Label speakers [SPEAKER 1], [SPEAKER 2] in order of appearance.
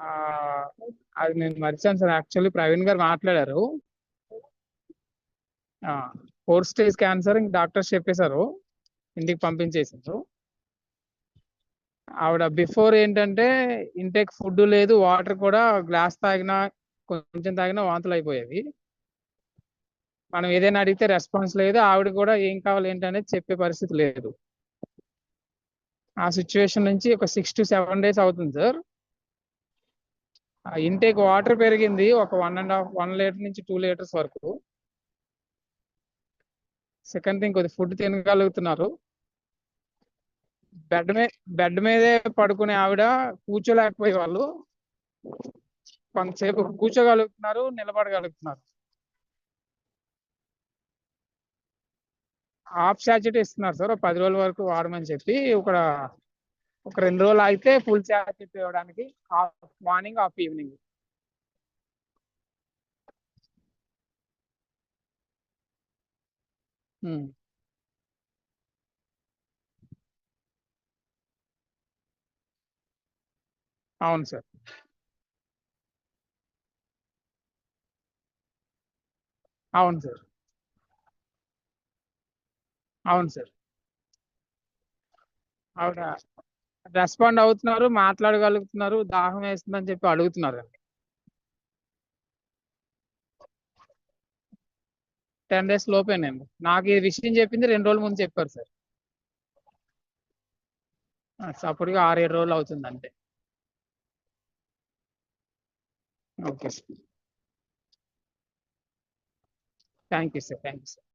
[SPEAKER 1] ఆ, అది నేను మర్చాను సార్. యాక్చువల్లీ ప్రవీణ్ గారు మాట్లాడారు. 4th స్టేజ్ క్యాన్సర్ ఇంక డాక్టర్స్ చెప్పేశారు, ఇంటికి పంపించేసారు. ఆవిడ బిఫోర్ ఏంటంటే ఇంటేక్ ఫుడ్ లేదు, వాటర్ కూడా గ్లాస్ తాగినా కొంచెం తాగినా వాంతులు అయిపోయేవి. మనం ఏదైనా అడిగితే రెస్పాన్స్ లేదు, ఆవిడ కూడా ఏం కావాలి ఏంటనేది చెప్పే పరిస్థితి లేదు. ఆ సిచ్యువేషన్ నుంచి ఒక 6 to 7 days అవుతుంది సార్. ఇంటేక్ వాటర్ పెరిగింది ఒక 1 లీటర్ నుంచి 2 లీటర్స్ వరకు. సెకండ్ థింగ్, కొద్ది ఫుడ్ తినగలుగుతున్నారు. బెడ్ మీదే పడుకునే ఆవిడ కూర్చోలేకపోయే వాళ్ళు, కొంతసేపు కూర్చోగలుగుతున్నారు, నిలబడగలుగుతున్నారు. హాఫ్ శాచెట్ ఇస్తున్నారు సార్, ఒక 10 రోజుల వరకు వాడమని చెప్పి. ఒక 2 రోజులు అయితే ఫుల్ శాచెట్ ఇవ్వడానికి, హాఫ్ మార్నింగ్ హాఫ్ ఈవినింగ్. అవును సార్. అవును సార్. అవును సార్. ఆవిడ రెస్పాండ్ అవుతున్నారు, మాట్లాడగలుగుతున్నారు, దాహం వేస్తుందని చెప్పి అడుగుతున్నారు. 10 days లోపేనండి. నాకు ఈ విషయం చెప్పింది 2 రోజుల ముందు చెప్పారు సార్. అప్పటికి 6-7 రోజులు అవుతుంది అంతే. Okay sir. Thank you sir. Thank you sir.